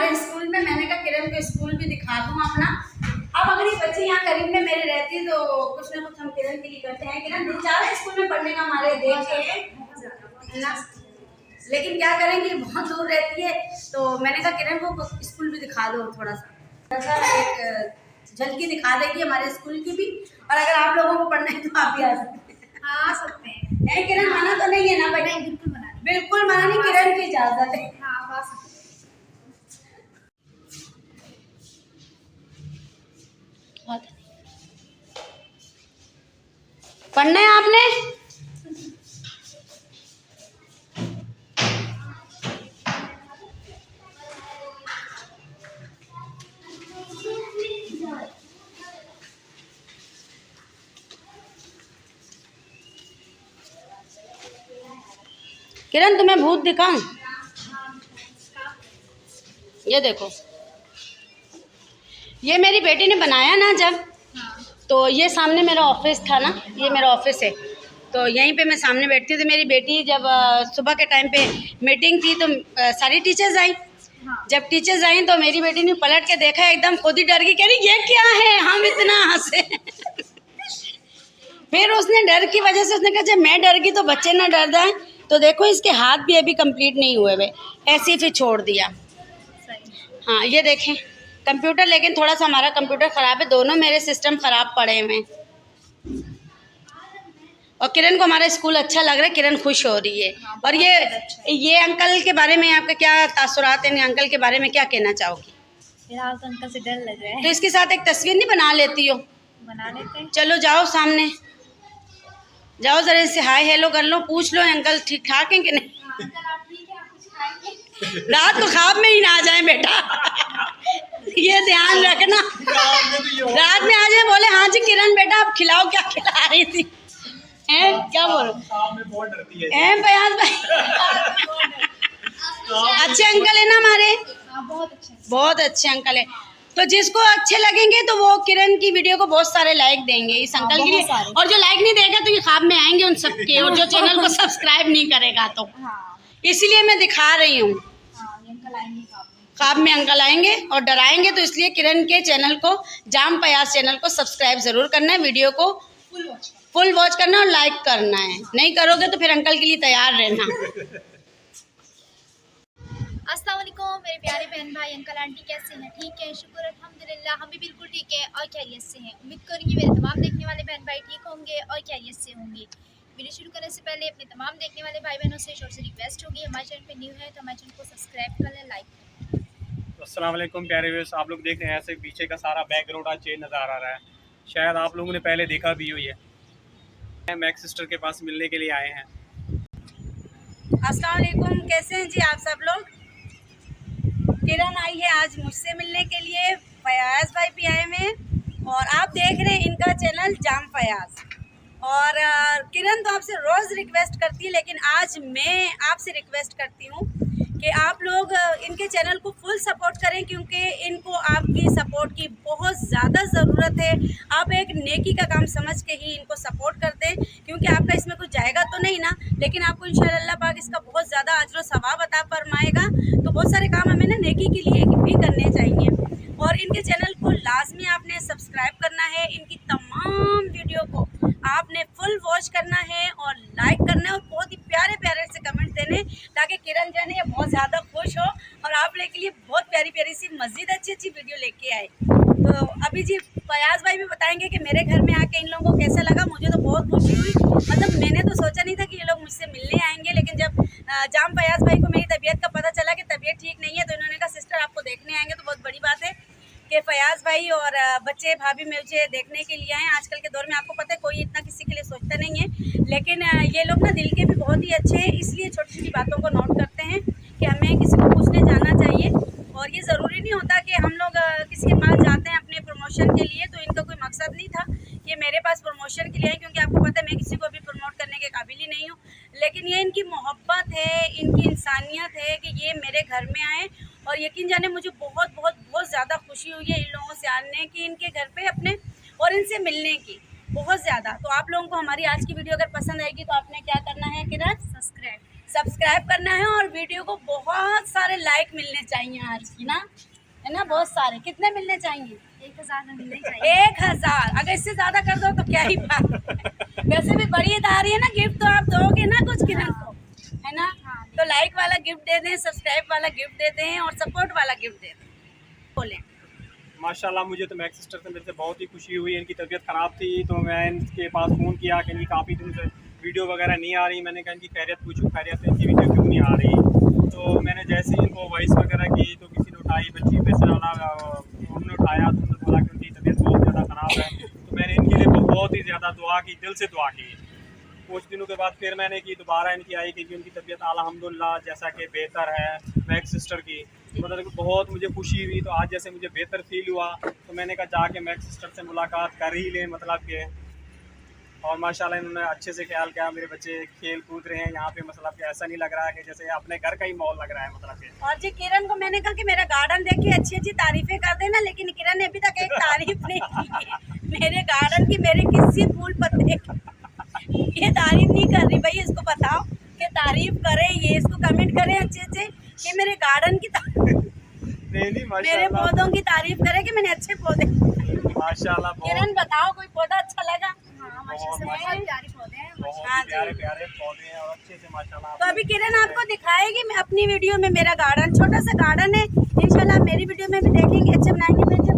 हमारे स्कूल में। मैंने कहा किरण को स्कूल भी दिखा दूँ अपना। अब अगर ये बच्चे यहाँ करीब में मेरे रहती तो कुछ ना कुछ हम किरण के लिए करते हैं। किरण दिल चाह रहा है स्कूल में पढ़ने का हमारे देख के ना, लेकिन क्या करेंगे बहुत दूर रहती है। तो मैंने कहा किरण को स्कूल भी दिखा दो, थोड़ा सा एक झलकी दिखा देगी हमारे स्कूल की भी। और अगर आप लोगों को पढ़ना है तो आप भी आ सकते हैं। किरण मना तो नहीं है ना भाई? बिल्कुल मना नहीं, किरण की इजाजत है। पढ़ना है आपने? किरण तुम्हें भूत दिखाऊं? ये देखो, ये मेरी बेटी ने बनाया ना जब, तो ये सामने मेरा ऑफिस था ना, ये मेरा ऑफिस है। तो यहीं पे मैं सामने बैठती थी। मेरी बेटी जब सुबह के टाइम पे मीटिंग थी तो सारी टीचर्स आई। जब टीचर्स आई तो मेरी बेटी ने पलट के देखा, एकदम खुद ही डर गई, कह रही ये क्या है, हम इतना हंसे। फिर उसने डर की वजह से उसने कहा जब मैं डर गई तो बच्चे ना डर जाए। तो देखो इसके हाथ भी अभी कंप्लीट नहीं हुए वे, ऐसे ही फिर छोड़ दिया। हाँ ये देखें कंप्यूटर, लेकिन थोड़ा सा हमारा कंप्यूटर ख़राब है, दोनों मेरे सिस्टम ख़राब पड़े हुए हैं। और किरण को हमारा स्कूल अच्छा लग रहा है, किरण खुश हो रही है। और ये अंकल के बारे में आपका क्या तासुरात हैं? अंकल के बारे में क्या कहना चाहोगी? फिलहाल तो अंकल से डर लग रहा है। तो इसके साथ एक तस्वीर नहीं बना लेती हो? बना लेते हैं। चलो जाओ सामने जाओ, जरा इससे हाय हेलो कर लो, पूछ लो अंकल ठीक ठाक हैं कि नहीं। अंकल आप ठीक है, आप कुछ खाएंगे? रात को ख्वाब में ही ना आ जाए बेटा, ये ध्यान रखना। रात में आ जाए बोले हाँ जी किरण बेटा आप खिलाओ, क्या खिला रही थी? हैं क्या बोलो? बहुत डरती है। हैं फयाज भाई? अच्छे अंकल है ना हमारे? बहुत अच्छे अंकल है। तो जिसको अच्छे लगेंगे तो वो किरण की वीडियो को बहुत सारे लाइक देंगे इस अंकल के लिए। और जो लाइक नहीं देगा तो ये ख्वाब में आएंगे उन सबके, और जो चैनल को सब्सक्राइब नहीं करेगा तो इसलिए मैं दिखा रही हूँ। ख्वाब में अंकल आएंगे और डराएंगे, तो इसलिए किरण के चैनल को, जाम फयाज चैनल को सब्सक्राइब ज़रूर करना है, वीडियो को फुल वॉच करना और लाइक करना है। नहीं करोगे तो फिर अंकल के लिए तैयार रहना। अस्सलाम वालेकुम मेरे प्यारे बहन भाई अंकल आंटी, कैसे हैं? ठीक है, शुक्र अल्हम्दुलिल्लाह, हम भी बिल्कुल ठीक है और खैरियत से हैं। उम्मीद करूँगी मेरे तमाम देखने वाले बहन भाई ठीक होंगे और खैरियत से होंगे। वीडियो शुरू करने से पहले अपने तमाम देखने वाले भाई बहनों से छोटी सी रिक्वेस्ट होगी, हमारे चैनल पे न्यू है तो हमारे चैनल को सब्सक्राइब कर लें, लाइक करें। अस्सलाम वालेकुम प्यारे व्यूअर्स, आप लोग देख रहे हैं ऐसे पीछे का सारा बैकग्राउंड आज चेंज नज़र आ रहा है, शायद आप लोगों ने पहले देखा भी हुई है। मैक्स सिस्टर के पास मिलने के लिए आए हैं। अस्सलाम वालेकुम, कैसे हैं जी आप सब लोग? किरण आई है आज मुझसे मिलने के लिए, फयाज भाई भी आए हुए हैं और आप देख रहे हैं इनका चैनल जाम फयाज। और किरण तो आपसे रोज़ रिक्वेस्ट करती है, लेकिन आज मैं आपसे रिक्वेस्ट करती हूँ कि आप लोग इनके चैनल को फुल सपोर्ट करें, क्योंकि इनको आपकी सपोर्ट की बहुत ज़्यादा ज़रूरत है। आप एक नेकी का काम समझ के ही इनको सपोर्ट कर दें, क्योंकि आपका इसमें कुछ जाएगा तो नहीं ना, लेकिन आपको इंशाअल्लाह अल्लाह पाक इसका बहुत ज़्यादा अजर व सवाब अता फरमाएगा। तो बहुत सारे काम हमें ना नेकी के लिए भी करने चाहिए। और इनके चैनल को लाजमी आपने सब्सक्राइब करना है, इनकी तमाम वीडियो को आपने फुल वॉच करना है और लाइक करना है और बहुत ही प्यारे प्यारे से कमेंट देने, ताकि किरण जो है ना ये बहुत ज़्यादा खुश हो और आप लोग के लिए बहुत प्यारी प्यारी सी मज़ीद अच्छी अच्छी वीडियो लेके आए। तो अभी जी फयाज भाई भी बताएंगे कि मेरे घर में आके इन लोगों को कैसा लगा। मुझे तो बहुत खुशी हुई, मतलब मैंने तो सोचा नहीं था कि ये लोग मुझसे मिलने आएंगे, लेकिन जब जाम फयाज भाई को मेरी तबीयत का पता चला कि तबीयत ठीक नहीं है, तो इन्होंने कहा सिस्टर आपको देखने आएंगे, तो बहुत बड़ी बात है कि फयाज भाई और बच्चे भाभी मुझे देखने के लिए आए। आजकल के दौर में आपको पता है कोई इतना किसी के लिए सोचता नहीं है, लेकिन ये लोग ना दिल के भी बहुत ही अच्छे हैं, इसलिए छोटी छोटी बातों को नोट करते हैं कि हमें किसी को पूछने जाना चाहिए। और ये ज़रूरी नहीं होता कि हम लोग किसी के पास जाते हैं अपने प्रमोशन के लिए, तो इनका कोई मकसद नहीं था ये मेरे पास प्रमोशन के लिए है, क्योंकि आपको पता है मैं किसी को भी प्रमोट करने के काबिल ही नहीं हूँ। लेकिन ये इनकी मोहब्बत है, इनकी इंसानियत है कि ये मेरे घर में आए, और यकीन जाने मुझे बहुत बहुत बहुत ज़्यादा खुशी हुई है इन लोगों से आने की, इनके घर पे अपने और इनसे मिलने की बहुत ज़्यादा। तो आप लोगों को हमारी आज की वीडियो अगर पसंद आएगी तो आपने क्या करना है किरण? सब्सक्राइब करना है और वीडियो को बहुत सारे लाइक मिलने चाहिए आज की ना, है ना, बहुत सारे। कितने मिलने चाहिए? 1000 में मिलने चाहिए। 1000। अगर इससे ज्यादा कर दो तो क्या ही बात। वैसे भी बड़ी आ रही है ना गिफ्ट, तो आप दोगे ना कुछ किरण को, है ना। तो लाइक वाला गिफ्ट दे दें, सब्सक्राइब वाला गिफ्ट दे दें और सपोर्ट वाला गिफ्ट दे दें। बोलें। माशाल्लाह मुझे तो मैक्स सिस्टर से मिलकर बहुत ही खुशी हुई। इनकी तबीयत ख़राब थी तो मैं इनके पास फ़ोन किया कि इनकी काफ़ी दिन से वीडियो वगैरह नहीं आ रही। मैंने कहा इनकी खैरियत पूछूं, खैरियत से इनकी वीडियो क्यों नहीं आ रही। तो मैंने जैसे ही इनको वॉइस वगैरह की तो किसी ने उठाई, बच्ची पे से उन्होंने उठाया तो उन्होंने बोला कि उनकी तबीयत बहुत ज़्यादा ख़राब है। तो मैंने इनके लिए बहुत ही ज़्यादा दुआ की, दिल से दुआ की। कुछ दिनों के बाद फिर मैंने की, दोबारा इनकी आई क्योंकि उनकी तबीयत अल्हम्दुलिल्लाह जैसा कि बेहतर है मैक्स सिस्टर की। मतलब बहुत मुझे खुशी हुई। तो आज जैसे मुझे बेहतर फील हुआ तो मैंने कहा जाके मैक्स सिस्टर से मुलाकात कर ही लें, मतलब के। और माशाल्लाह इन्होंने अच्छे से ख्याल किया। मेरे बच्चे खेल कूद रहे हैं यहाँ पे, मतलब कि ऐसा नहीं लग रहा है कि जैसे अपने घर का ही माहौल लग रहा है, मतलब कि। और जी किरण को मैंने कहा कि मेरा गार्डन देखिए, अच्छी अच्छी तारीफें कर देना, लेकिन किरण ने अभी तक एक तारीफ नहीं की मेरे गार्डन की, मेरे किसी फूल पत्ते की। ये तारीफ नहीं कर रही भाई, इसको बताओ कि तारीफ करे, ये इसको कमेंट करें अच्छे कि मेरे गार्डन की नहीं मेरे पौधों की तारीफ करे कि मैंने अच्छे पौधे। माशाल्लाह किरण बताओ कोई पौधा अच्छा लगा? बहुत प्यारे पौधे हैं। बहुत प्यारे प्यारे पौधे हैं और अच्छे से माशाल्लाह। तो अभी किरण आपको दिखाएगी मैं अपनी वीडियो में मेरा गार्डन, छोटा सा गार्डन है। इंशाल्लाह मेरी वीडियो में भी देखेंगे, अच्छे बनाएंगे। फिर जब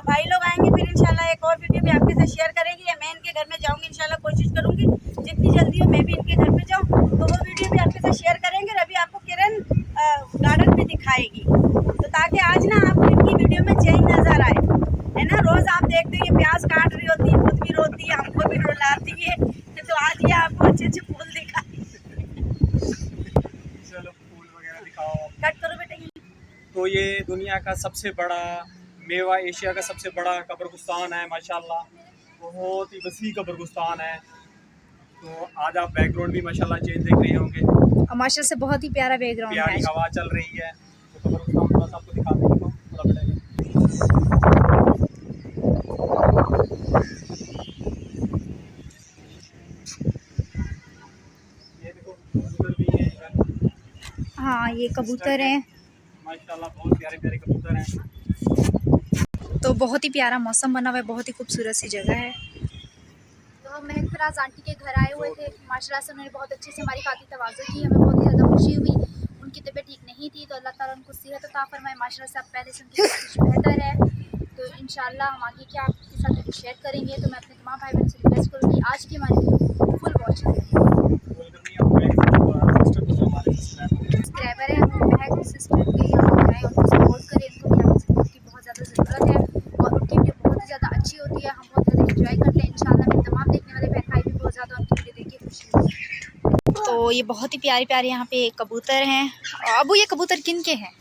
भाई लोग आएंगे फिर इंशाल्लाह एक और वीडियो भी आपके साथ शेयर करेंगे, या मैं इनके घर में जाऊंगी इंशाल्लाह, कोशिश करूंगी जितनी जल्दी हो मैं भी इनके घर पे जाऊँ तो वो वीडियो भी आपके साथ शेयर करेंगे। और अभी आपको किरण गार्डन भी दिखाएगी, तो ताकि आज ना आपको इनकी वीडियो में चेंज नजर आए, है ना। रोज आप देखते हैं ये प्याज काट रही होती है, खुद भी रोती है, हमको भी रुलाती है, तो आज ये आपको अच्छे अच्छे फूल दिखाई। चलो फूल वगैरह दिखाओ। कट करो बेटा ये। तो ये दुनिया का सबसे बड़ा मेवा, एशिया का सबसे बड़ा कब्रिस्तान है माशाल्लाह, बहुत ही वसी कब्रिस्तान है। तो आज आप बैकग्राउंड भी माशाल्लाह चेंज देख रहे होंगे, और माशाल्लाह से बहुत ही प्यारा बैकग्राउंड प्यारी है। हवा चल रही है। तो कब्रिस्तान थोड़ा सा आपको दिखाते हैं, थोड़ा बेटा। ये देखो कबूतर भी हैं, हाँ ये कबूतर हैं। माशाल्लाह बहुत प्यारे प्यारे कबूतर हैं। तो बहुत ही प्यारा मौसम बना हुआ है, बहुत ही खूबसूरत सी जगह है। तो हम महक फराज आंटी के घर आए हुए थे। माशाल्लाह से उन्होंने बहुत अच्छे से हमारी खातिर तवाज़ो की, हमें बहुत ही ज़्यादा खुशी हुई। उनकी तबीयत ठीक नहीं थी तो अल्लाह ताला उनको सेहत अता फरमाए। माशाल्लाह से अब पहले से उनकी कुछ बेहतर है। तो इंशाल्लाह हम आगे क्या आपके साथ वीडियो शेयर करेंगे। तो मैं अपने तमाम भाई बहन से रिक्वेस्ट करूँगी आज की हमारी वीडियो फुल वॉच सब्सक्राइबर है महक सिस्टर के, यहाँ पर आए उनको सपोर्ट करें। इनको भी हमारी सपोर्ट की बहुत ज़्यादा ज़रूरत है और उनकी वीडियो बहुत ही ज़्यादा अच्छी होती है, हम बहुत ज़्यादा इंजॉय करते हैं। इंशाल्लाह मेरे तमाम देखने वाले बहन भाई भी बहुत ज़्यादा उनकी वीडियो देख के खुशी हुई। तो ये बहुत ही प्यारे प्यारे यहाँ पे कबूतर हैं। अबू ये कबूतर किन के हैं?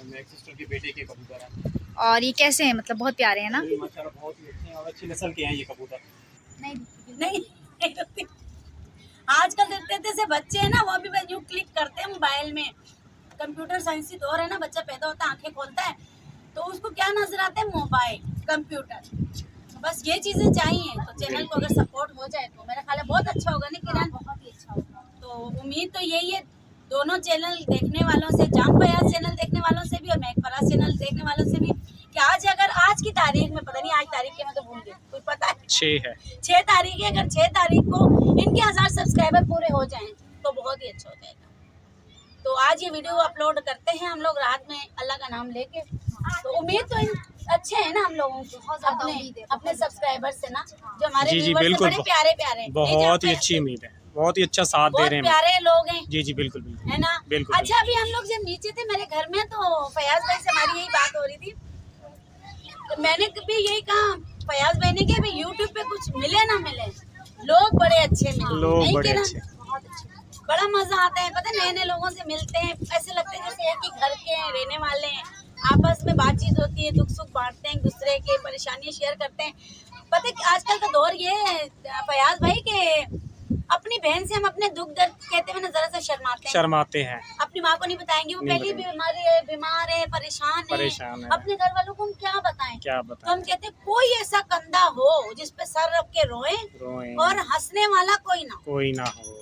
मैक्स सिस्टर के बेटे के कबूतर हैं। और ये कैसे हैं, मतलब बहुत प्यारे हैं ना? माशाल्लाह बहुत ही अच्छे हैं और अच्छी नस्ल के हैं ये कबूतर। नहीं आजकल देखते से बच्चे हैं ना, वो भी यूँ क्लिक करते हैं मोबाइल में। कंप्यूटर साइंसी दौर है ना, बच्चा पैदा होता है आंखें खोलता है तो उसको क्या नजर आता है, मोबाइल कंप्यूटर, बस ये चीजें चाहिए। तो चैनल को अगर सपोर्ट हो जाए तो मेरा ख्याल है बहुत अच्छा होगा ना किरण, बहुत ही अच्छा होगा। तो उम्मीद तो यही है दोनों चैनल देखने वालों से, जाम फयाज चैनल देखने वालों से भी और महक फराज चैनल देखने वालों से भी, कि आज अगर आज की तारीख में, पता नहीं आज तारीख के मैं तो भूल गई, कोई पता है? 6 तारीख है। अगर 6 तारीख को इनके 1000 सब्सक्राइबर पूरे हो जाएं तो बहुत ही अच्छा हो जाएगा। तो आज ये वीडियो अपलोड करते हैं हम लोग रात में अल्लाह का नाम लेके। तो उम्मीद तो अच्छे हैं ना हम लोगों को अपने सब्सक्राइबर से ना, जो हमारे व्यूअर्स बड़े प्यारे प्यारे, बहुत ही अच्छी उम्मीद है, बहुत ही अच्छा साथ दे रहे हैं, प्यारे लोग हैं। जी बिल्कुल बिल्कुल, है ना, बिल्कुल। अच्छा अभी हम लोग जब नीचे थे मेरे घर में तो फयाज भाई से हमारी यही बात हो रही थी, तो मैंने भी यही कहा फयाज भाई ने कि अभी यूट्यूब पे कुछ मिले ना मिले, लोग बड़े अच्छे मिले, लोग बड़े अच्छे, बहुत अच्छे, बड़ा मजा आता है। पता है नए नए लोगों से मिलते हैं, ऐसे लगते हैं जैसे एक ही घर के हैं, रहने वाले हैं, आपस में बातचीत होती है, दुख सुख बांटते हैं, एक दूसरे की परेशानियां शेयर करते हैं। पता है आजकल का दौर ये है फयाज भाई के अपनी बहन से हम अपने दुख दर्द कहते हुए ना जरा सा शर्माते हैं। हैं अपनी माँ को नहीं बताएंगे, वो नहीं पहली बताएंगे। बीमारी है, बीमार है, परेशान है। अपने घर वालों को हम क्या बताएं? तो हम कहते हैं कोई ऐसा कंधा हो जिस पे सर रख के रोएं और हंसने वाला कोई ना हो,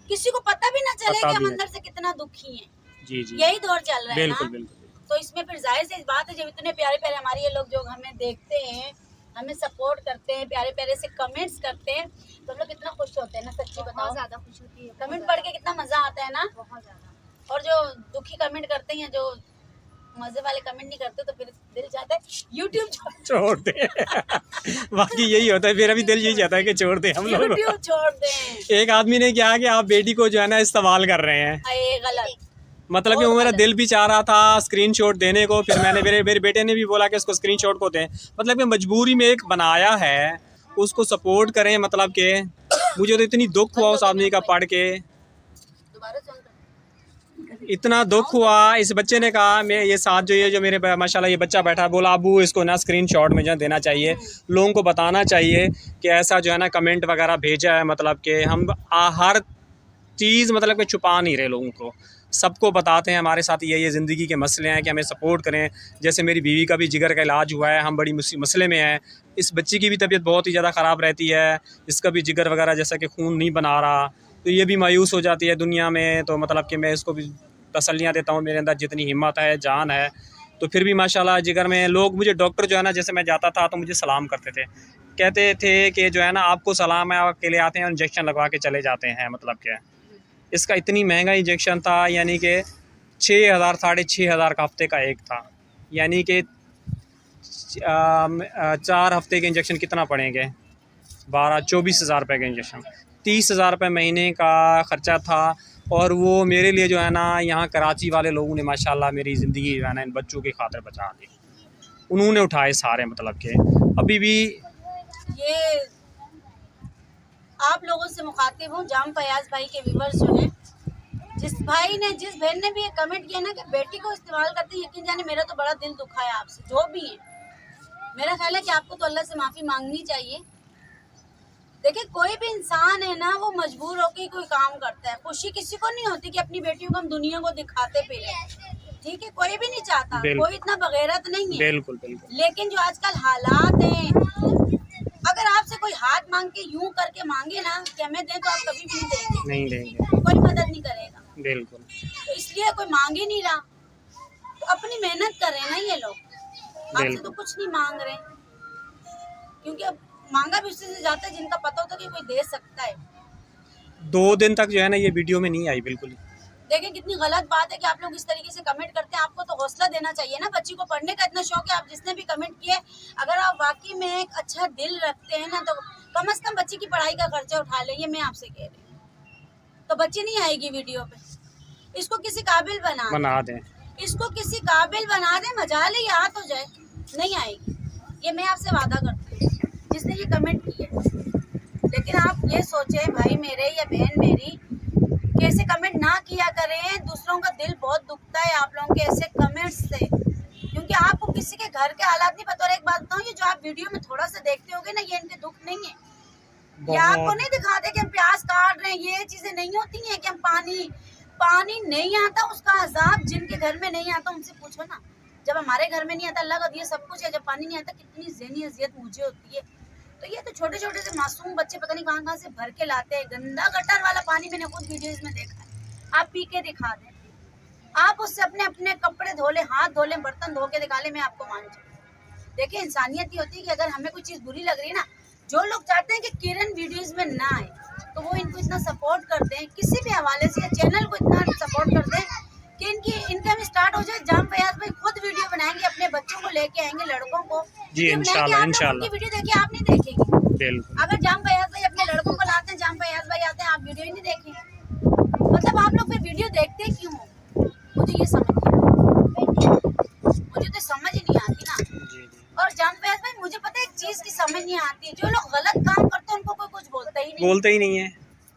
किसी को पता भी ना चले पता कि हम भी अंदर से कितना दुखी हैं। जी जी, यही दौर चल रहा है ना। बिल्कुल। तो इसमें फिर जाहिर सी बात है, जब इतने प्यारे प्यारे हमारे ये लोग जो हमें देखते हैं, हमें सपोर्ट करते हैं, प्यारे प्यारे से कमेंट्स करते हैं, तो हम लोग कितना खुश होते हैं ना, सच्ची बहुत बताओ। ज़्यादा खुश होती है, कमेंट पढ़ के कितना मजा आता है ना। बहुत ज़्यादा। और जो दुखी कमेंट करते हैं, जो मजे वाले कमेंट नहीं करते, तो फिर दिल चाहता है यूट्यूब छोड़ दे बाकी यही होता है, फिर अभी दिल यही चाहता है कि छोड़ दे हम लोग। यूट्यूब छोड़ दें। एक आदमी ने क्या कि आप बेटी को जो है ना इस्तेमाल कर रहे हैं, ये गलत। मतलब कि वो मेरा दिल भी चाह रहा था स्क्रीनशॉट देने को, फिर मैंने मेरे बेटे ने भी बोला कि इसको स्क्रीनशॉट को दें, मतलब कि मजबूरी में एक बनाया है, उसको सपोर्ट करें। मतलब कि मुझे तो इतनी दुख हुआ उस आदमी का पढ़ के, दोबारा सुन कर। इतना दुख हुआ। इस बच्चे ने कहा, मैं ये साथ जो मेरे माशाल्लाह ये बच्चा बैठा, बोला अबू इसको ना स्क्रीनशॉट में जो देना चाहिए, लोगों को बताना चाहिए कि ऐसा जो है ना कमेंट वगैरह भेजा है, मतलब कि हम हर चीज़ मतलब कि छुपा नहीं रहे, लोगों को सबको बताते हैं हमारे साथ ये ज़िंदगी के मसले हैं कि हमें सपोर्ट करें। जैसे मेरी बीवी का भी जिगर का इलाज हुआ है, हम बड़ी मसले में हैं। इस बच्ची की भी तबीयत बहुत ही ज़्यादा ख़राब रहती है, इसका भी जिगर वगैरह जैसा कि खून नहीं बना रहा, तो ये भी मायूस हो जाती है दुनिया में। तो मतलब कि मैं इसको भी तसल्लियाँ देता हूँ, मेरे अंदर जितनी हिम्मत है, जान है। तो फिर भी माशाल्लाह जिगर में लोग, मुझे डॉक्टर जो है ना, जैसे मैं जाता था तो मुझे सलाम करते थे, कहते थे कि जो है ना आपको सलाम है, आप अकेले आते हैं और इंजेक्शन लगवा के चले जाते हैं। मतलब क्या इसका इतनी महंगा इंजेक्शन था, यानी कि 6,000 6,500 का हफ्ते का एक था, यानी कि 4 हफ्ते के इंजेक्शन कितना पड़ेंगे, 24,000 रुपये का इंजेक्शन, 30,000 रुपये महीने का ख़र्चा था। और वो मेरे लिए जो है ना, यहाँ कराची वाले लोगों ने माशाल्लाह मेरी ज़िंदगी जो है ना इन बच्चों की खातिर बचा दी, उन्होंने उठाए सारे। मतलब के अभी भी ये आप लोगों से मुखातिब हूँ, जाम फयाज भाई के व्यूवर्स जो हैं, जिस बहन ने भी ये कमेंट किया ना कि बेटी को इस्तेमाल करते, यकीन जाने मेरा तो बड़ा दिल दुखा है आपसे, जो भी है। मेरा ख्याल है कि आपको तो अल्लाह से माफ़ी मांगनी चाहिए। देखिए कोई भी इंसान है ना, वो मजबूर होकर कोई काम करता है। खुशी किसी को नहीं होती कि अपनी बेटियों को हम दुनिया को दिखाते फिरे, ठीक है, कोई भी नहीं चाहता, कोई इतना बगैरत नहीं है। बिल्कुल। लेकिन जो आजकल हालात हैं, अगर आपसे कोई हाथ मांग के यूं करके मांगे ना कि हमें दें, तो आप कभी भी नहीं देंगे, कोई मदद नहीं करेगा। बिल्कुल। तो इसलिए कोई मांग ही नहीं रहा, तो अपनी मेहनत कर रहे हैं ना ये लोग, आपसे तो कुछ नहीं मांग रहे, क्योंकि अब मांगा भी उससे जाता है जिनका पता होता है कि कोई दे सकता है। 2 दिन तक जो है ना ये वीडियो में नहीं आई बिल्कुल। देखिए कितनी गलत बात है कि आप लोग इस तरीके से कमेंट करते हैं। आपको तो हौसला देना चाहिए ना, बच्ची को पढ़ने का इतना शौक है, आप जिसने भी कमेंट किए, अगर आप वाकई में एक अच्छा दिल रखते हैं ना, तो कम से कम बच्ची की पढ़ाई का खर्चा उठा लें, ये मैं आपसे कह रही हूँ। तो बच्ची नहीं आएगी वीडियो पे, इसको किसी काबिल बना दें, इसको किसी काबिल बना दें, मजा ले आ तो जाए, नहीं आएगी, ये मैं आपसे वादा करती हूँ जिसने ये कमेंट किए। लेकिन आप ये सोचें भाई मेरे या बहन मेरी, कैसे कमेंट ना किया करें, दूसरों का दिल बहुत दुखता है आप लोगों के ऐसे कमेंट्स से, क्योंकि आपको किसी के घर के हालात नहीं पता। और एक बात बताऊं, ये जो आप वीडियो में थोड़ा सा देखते होगे ना, ये इनके दुख नहीं है, ये आपको नहीं दिखाते कि हम प्याज काट रहे हैं, ये चीजें नहीं होती हैं कि हम पानी नहीं आता, उसका अजाब जिनके घर में नहीं आता उनसे पूछो ना। जब हमारे घर में नहीं आता, अल्लाह का दिया सब कुछ है, जब पानी नहीं आता कितनी ज़हनी अजियत मुझे होती है। तो ये तो छोटे छोटे से मासूम बच्चे पता नहीं कहाँ से भर के लाते हैं, गंदा गटर वाला पानी, मैंने खुद वीडियोस में देखा है। आप पी के दिखा दें, आप उससे अपने कपड़े धो लें, हाथ धो लें, बर्तन धो के दिखा लें, मैं आपको मान जाऊँ। देखिए इंसानियत ही होती है कि अगर हमें कोई चीज़ बुरी लग रही है ना, जो लोग चाहते हैं कि किरण वीडियोज में ना आए, तो वो इनको इतना सपोर्ट कर दें, किसी भी हवाले से चैनल को इतना सपोर्ट कर दें कि इनकी इनकम स्टार्ट हो जाए। जाम फयाज भाई खुद वीडियो बनाएंगे, अपने बच्चों को लेके आएंगे, लड़कों को जी इंशाल्लाह उनकी वीडियो देखिए, आप नहीं देखेंगे। अगर जाम फयाज भाई अपने लड़कों को लाते हैं, जाम फयाज भाई आते हैं, आप वीडियो ही नहीं देखेंगे, मतलब आप लोग फिर वीडियो देखते क्यों? मुझे ये समझ नहीं आती, मुझे तो समझ ही नहीं आती ना। और जाम फयाज भाई मुझे पता है एक चीज की समझ नहीं आती है, जो लोग गलत काम करते हैं उनको कोई कुछ बोलता ही नहीं है।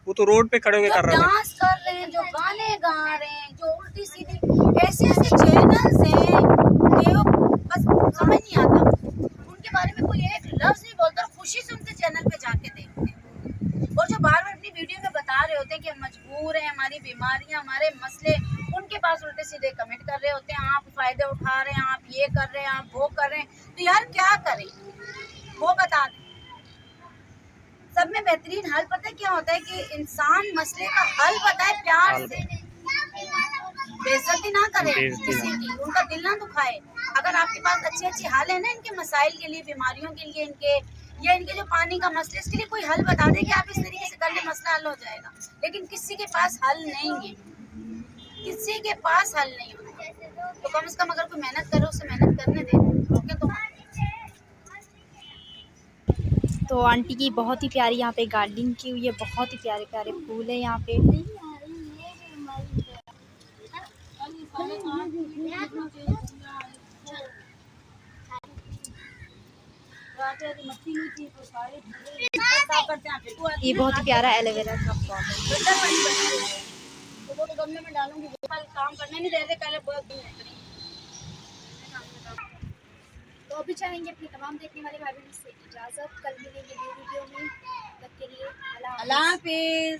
वो तो रोड पे खड़े होकर कर रहे हैं, डांस कर रहे हैं, जो गाने गा रहे हैं, जो उल्टी सीधी ऐसे चैनल्स हैं कि वो बस समझ नहीं आता, उनके बारे में कोई एक लफ्ज नहीं बोलता, खुशी से उनके चैनल पे जाके देखते हैं। और जो बार बार अपनी वीडियो में बता रहे होते हैं कि हम मजबूर हैं, हमारी बीमारियां, हमारे मसले, उनके पास उल्टे सीधे कमेंट कर रहे होते हैं, आप फ़ायदे उठा रहे हैं, आप ये कर रहे हैं, आप वो कर रहे हैं। तो यार क्या करें, वो बता दें। सब में बेहतरीन हल पता है क्या होता है कि इंसान मसले का हल बताए प्यार से, बेइज्जती ना करे किसी की, उनका दिल ना दुखाए। अगर आपके पास अच्छी अच्छी हल है ना इनके मसाइल के लिए, बीमारियों के लिए, इनके या इनके जो पानी का मसला, इसके लिए कोई हल बता दे कि आप इस तरीके से कर ले, मसला हल हो जाएगा। लेकिन किसी के पास हल नहीं है, किसी के पास हल नहीं होता। तो कम से कम अगर कोई मेहनत करे उसे मेहनत करने दे, ओके। तो आंटी की बहुत ही प्यारी यहाँ पे गार्डनिंग की हुई है, बहुत ही प्यारे प्यारे फूल है यहाँ पे। ये बहुत ही प्यारा एलोवेरा का पौधा है। तो वो गमले में डालूंगी, काम करने नहीं दे रहे पहले बहुत दिन। तो अभी चाहेंगे अपने तमाम देखने वाले भाई बहनों से इजाज़त, कल मिलेंगे न्यू वीडियो में, तब के लिए अल्लाह अल्लाह हाफिज।